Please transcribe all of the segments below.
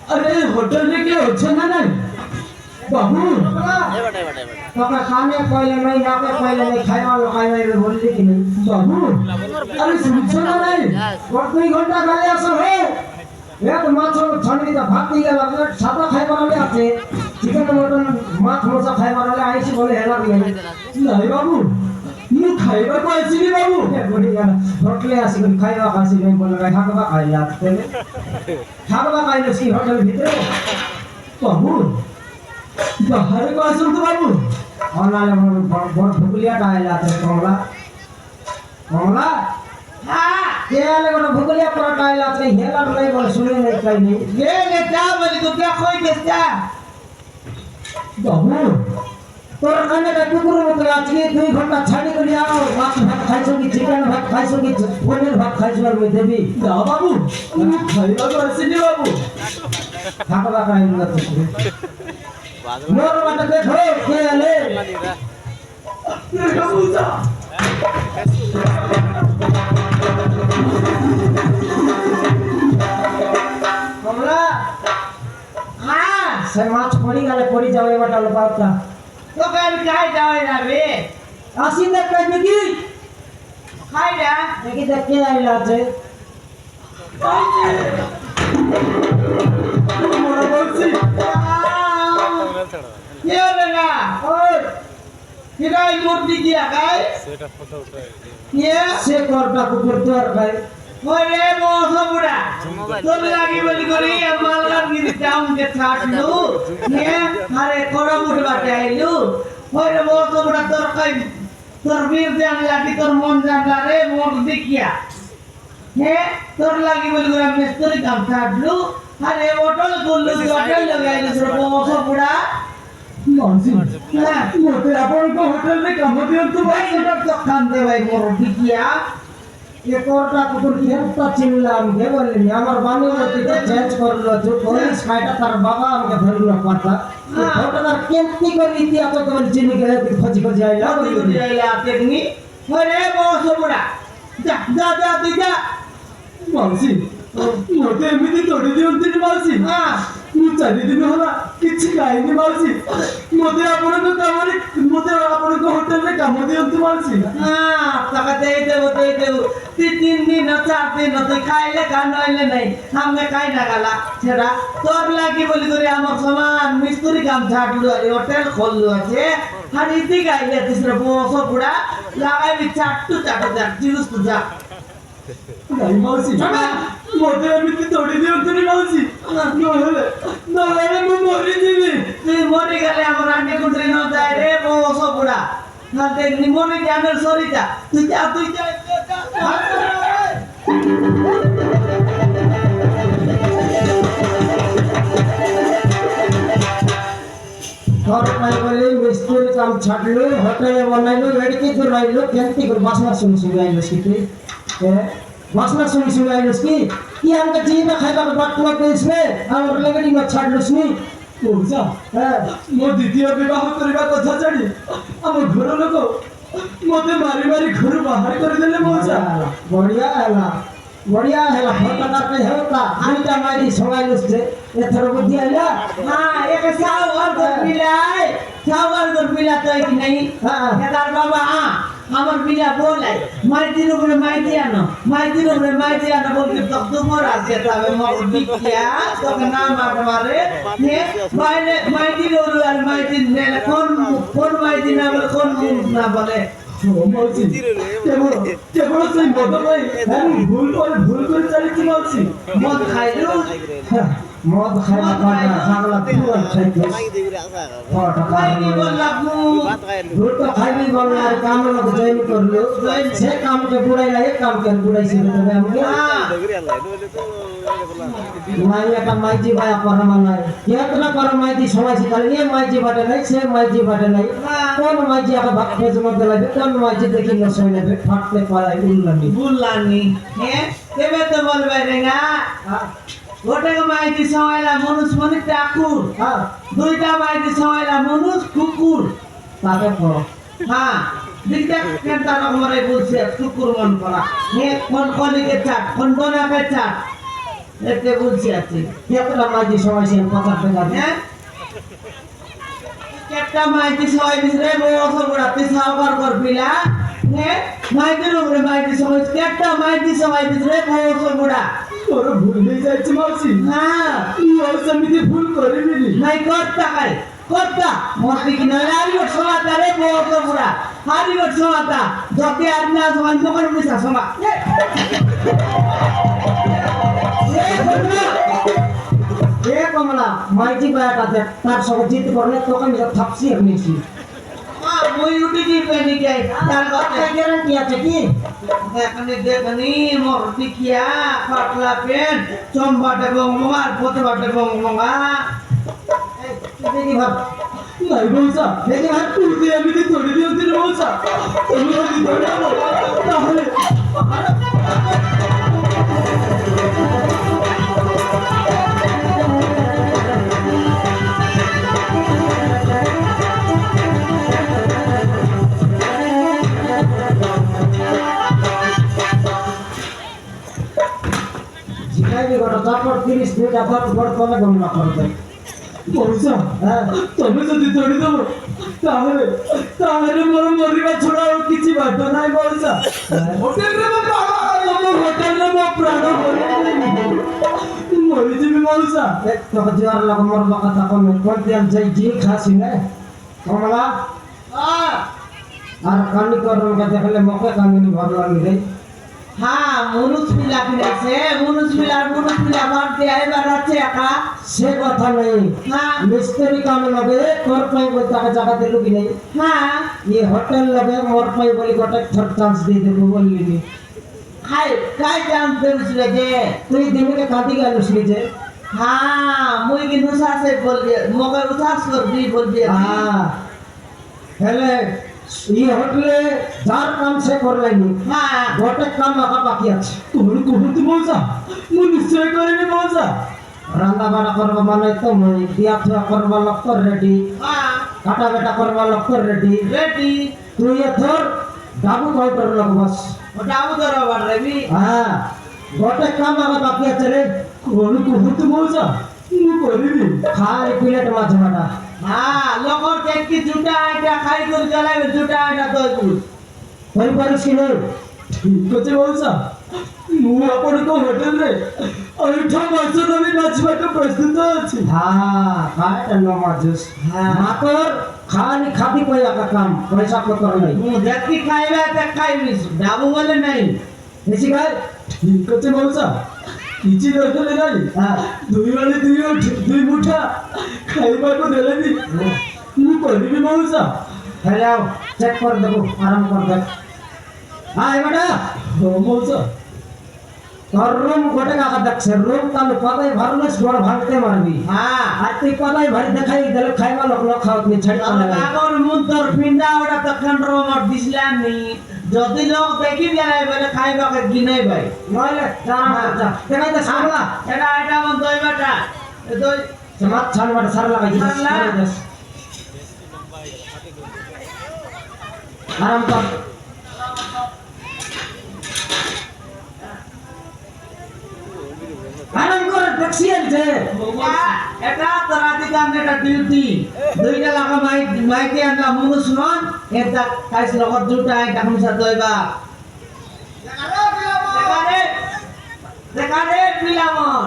अरे होटल में क्या अच्छा ना नहीं बाबू पापा खाने पहले नहीं आके पहले नहीं खाया वाला खाया वाला बोल ली कि नहीं बाबू अरे सुनो ना नहीं और 2 घंटा खाली आसो है ये तो माछ छानी का भात नहीं गला सादा खाए वाले आते चिकन मटन माछ मसा खाए वाले आइसी बोले है ना नहीं बाबू ये खाएगा को ऐसी नहीं बाबू बोली यार होटल आसी को खाएगा खासी नहीं बोल रहा है खाएगा खाई लाते खाएगा खाई लो सी होटल भीतर बाबू बाहर को आसो तो बाबू ऑनलाइन बहुत भुगलिया डाल लाते कमला कमला हां ये ले को भुगलिया पर डाल लाते हेला नहीं बोल सुने नहीं कहीं नहीं ये ले क्या बोली तो क्या कोई केस्ता बाबू তোর কানে কা কুকুর মত আজকে 2 ঘন্টা ছাড়ি করে आओ মাছ ভাত খাইছো কি চিকেন ভাত খাইছো কি পনির ভাত খাইছো আর মই দেবি যাও বাবু তুমি খাইবা তো আসিনি বাবু থাকবা কাই না তো মোর বাটা দেখো কে আলে বাবু যা কমলা হ্যাঁ সে মাছ পড়ি গেলে পড়ি যাবে বাটা লপাটা तो कर काय जावे ना बे आसी तक कर की खाई जा देखि देख के आइला छे मोर बोलसी ये रे ओए किराई मूर्ति किया काय सेटा फोटो उठाए ये से करता कुकुर तोर काय ओरे मोह बुड़ा तो लागी बोली करी मालगार गिरी जाऊं के छाटलू ये अरे कोड़ा मुठ बाटे आइलू ओरे मोह बुड़ा तोर काय तोर वीर जान लागी तोर मन जान रे मोर दिखिया हे तोर लागी बोली करी मिस्त्री काम छाटलू अरे होटल खोललू होटल लगाइलू तोर मोह बुड़ा मानसी हां मोते अपन को होटल में काम दियो तो भाई तो काम दे भाई मोर दिखिया ये कोर्टा कुकुर खेलता चिल्लाम के बोलले আমার বানি মতিতে চেঞ্জ করলো जो পুলিশ ফাইটা তার বাবা আমাকে ধরলো পাতা ওটা কেমতি করে ইতিহাস তো বল চিনি কে খোঁজি খোঁজি আইলা আপনি ওরে বস বুড়া যা যা যা তুই যা মানসি মোতে এমনি তোড়ি দিওন্তি মানসি হ্যাঁ ମୁଁ 4 ଦିନ ହେଲା କିଛି ଖାଇନି ମାଉସୀ ମୋତେ ଆପଣଙ୍କ କାମରେ ମୋତେ ଆପଣଙ୍କ ହୋଟେଲରେ କାମ ଦିଅନ୍ତୁ ମାଉସୀ ହଁ ଟଙ୍କା ଦେଇଦେବୁ 3 ଦିନ 4 ଦିନ তুই খাইলে গান হইলে নাই আমরা খাই না গালা সেটা তোর লাগি বলি করে আমার সমান মিস্ত্রি কাম ছাড়লু আর হোটেল খুললু আছে আর ইতি গাইলে তিসরা বসো পুরা লাগাইবি চাট্টু যা জিউস তু যা নাই মাউসি মোতে এমনি তোড়ি দিওন্তি মাউসি নহেলে মু মরি যাবি তুই মরি গেলে আমার আন্ডে কুন্ডে ন যায় রে বসো পুরা না দেখনি মনে জানের সরিটা তুই যা घर पाई बोले मिस्त्री काम छाटलो होटल बनाइलो लड़की तो रहिलो केंती कर बासना सुन आइलो सिटी ए बासना सुन आइलो की कि हमका जी में खाइबा के बात लग इसमें और लगड़ी में छाटलो सुनी ओजा मो द्वितीय विवाह करबा कथा छाडी हम घर लोक मते मारी मारी घर बाहर कर देले मोजा बढ़िया है फटका पे होता आईटा मारी सवाइलो से एथर बुद्धि आइला हां एक सावर गोर मिला तो कि नहीं हां केदार बाबा हां আমার বিলা বলাই মাইতির উপরে মাইতির উপরে বল के तक तो मोर আছে তবে মোর বিকিয়া তোকে নাম মারে নে মাইনে মাইতির উপরে আর মাইতির নে কোন মাইতির না বলে কোন না বলে মাউসি কেবল সেই মদ ভাই ভুল করে চালিয়েছি মাউসি মদ খাইলো মদ খাই না পাটা ছাগলা পুরো খাইতে খাইনি বললাম ভূত তো খাইবি বল আর কাম লোক জয়েন করলো সে কামকে বুড়াইলা এক কামকে বুড়াইছে তবে আমাকে নাই একটা মাইজি ভাই পরামা নাই কেতনা করে মাইজি সময় শিখালে এ মাইজি বাটে নাই সে মাইজি বাটে নাই কোন মাইজি আগে ভাত খেয়ে জমা দিলাবে কোন মাইজি দেখি নসই নেবে ফাটতে পারে বুল্লানি হ্যাঁ কেবে তো বলবে রে না গোটে মাইতি সময়লা মনুষ মানে ঠাকুর হ্যাঁ দুইটা মাইতি সময়লা মনুষ কুকুর তাকে পড়ো হ্যাঁ দিকটা কেনটা রকমের বলছে কুকুর মন করা হ্যাঁ কোন কলিকে চাট কোন দনাকে চাট এতে বলছি আছে কেতনা মাইজি সময় সে কথা টাকা হ্যাঁ কেটটা মাইতি সময় দিছে বছর বড় তুই সাবার কর পিলা হ্যাঁ মাইতির উপরে মাইতি সময় কেটটা মাইতি সময় দিছে বছর বড় তোর ভুল হয়ে যাচ্ছে মাসি হ্যাঁ তুই সমিতি ভুল করবি নাই করতা কাই করতা মরতে কি নয় আরিবট সমাতা রে বড় বড় আরিবট সমাতা যতে আর না সমান যখন বুঝা সমা এ কমলা মাইজি বায়াটা দেখ তার সঙ্গে জিত করলে তোকে আমি থাপসি নিয়েছি মই উঠি দি পেনি যাই তার কথা গ্যারান্টি আছে কি এখানে দেখনি মরতি কিয়া পাতলা পেন চম্বাটে বংমঙ্গার পতবাটে বংমঙ্গা দেখি ভাব নাই বলছা দেখি ভাব তুই আমি তো ধরে দিয়েছি রে বলছা তুমি যদি ধরে আনো তাহলে জিগাইবি গড় তারপর 30 মিনিট আবার বড় কমে গণনা করবে বলছা হ্যাঁ তবে যদি ধরে দেবো তাহলে তাহলে মোর মরিবা ছড়া আর কিছু বাধ্য নাই বলছা হোটেল রে বাবা আমার হোটেল রে বাবা প্রাণ মরি যাবি বলছা তোকে জিয়ার লাগ মোর কথা কমে কোন দিন যাই জি খাসি না কমলা আর কানি করন দেখলে মকে কামিনি ভালো লাগে রে হ্যাঁ মনুষ মিলা কিনেছে মনুষ মিলা ভাত দিয়ে এবার আছে একা সে কথা নেই হ্যাঁ মিস্ত্রি কাম লগে তোর পাই বই টাকা জায়গা দিল কি নেই হ্যাঁ ये होटल लगे मोर पाई बोली गोटे थर चांस दे दे बोली नी খাই খাই জানতে বুঝলে যে তুই दिन के काटी गल उसके जे হ্যাঁ মুই কি নুসা সে বল দিয়ে মগে উঠাস কর দি বল দিয়ে हां हेले ये होटले जार काम से कर लाइनी হ্যাঁ गोटे काम आका बाकी আছে তোর কুহুতি বলছা মু নিশ্চয় করিনি বলছা রান্না বাড়া করবা মানে তো মই দিয়া থুয়া করবা লক্ষ রেডি হ্যাঁ কাটা বেটা করবা লক্ষ রেডি রেডি তুই এ ধর ডাবু কাউন্টার লগ বস ওটা উদর আবার রেবি हां गोटे काम आका बाकी আছে রে কোন কুহুতি বলছা মু করিনি খাই প্লেট মাছ বাটা হ্যাঁ লগর দেখি জুটা এটা খাই করে জ্বালাবে জুটা এটা দই পুষ কই পারিস কি নেই ঠিক আছে বলছা মু আপনার হোটেল রে আইঠা মাছ আমি নাচবাকে প্রস্তুত আছি हाँ खाए नो माजुस हाँ। माकर खाली खाती कोई का काम पैसा पत्र नहीं মু দেখি খাইবে তে খাইবিস ডাবু বলে নাই बेसी खाए ঠিক আছে বলছা কিছু দরকার নাই हाँ দুই বেলা দুই মুঠা খাইবাকে দেলেনি মু করিবি বলছা हेलो चेक कर देखो आराम कर दे हां बेटा বলছা তোর রুম গোটে কাকা দেখছে রুম তাহলে পাতাই ভারলেস গোড় ভাঙতে মারবি হ্যাঁ আর তুই পাতাই ভারি দেখাই দিলে খাইবা লোক লোক খাওয়াত নি ছাড়ি পালে আগর মুন্তর পিন্ডা ওটা তখন রমর দিছিলাম নি যদি লোক দেখি দেয় বলে খাইবাকে গিনাই ভাই নইলে জানা যা দেখাই দে সামলা এটা এটা মন দই বাটা দই সমাজ ছান বাটা সার লাগাই দিস সার লাগা। আরাম কর আরাম কর ট্যাক্সি আনছে এটা তোরা দিতাম এটা ডিউটি দুইটা লাগা মাইকে আনলা মুনুষ নন এটা খাইছ লগত দুটা এটা কমসা দইবা দেখারে পিলামন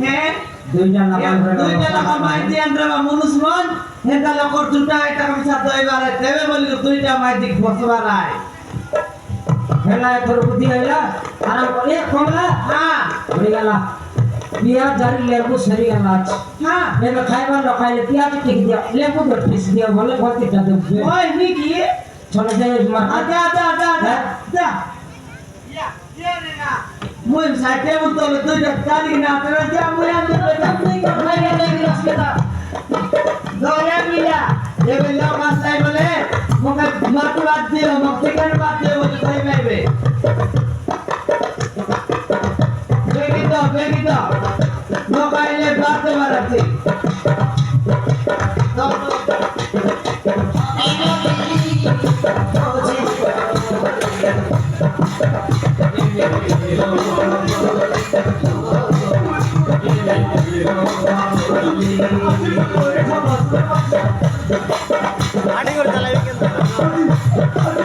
হ্যাঁ দুইটা লাগাই দুইটা লাগা মাইকে আনরা মুনুষ নন এটা লগত দুটা এটা কমসা দইবা রে দেবে বলি দুইটা মাইকে বসবা রায় হেলা তোর বুদ্ধি হইলা আরাম কর এ কমলা হ্যাঁ হই গেলা पियाज जारी लेबू सरी अनाज হ্যাঁ मैं खाइबा न खाइले पियाज टिक दिया लेबू के पीस दिया बोले बहुत किटा दे ওই নাকি चले जाए मार আচ্ছা আচ্ছা আচ্ছা আচ্ছা মুই সাথে মতো তুই কালি না তোরা যা মুই আনতে পারতাম না খাই না গিলাস কেটা ধরে মিলা এ বেলা মাছাই বলে মকে মাটি বাদ দিও মকে কেন বাদ দিও বলে তাই মাইবে বেগি দাও মোবাইলে বাদ দে মারাতে আড়ি করে চালাবি কিন্তু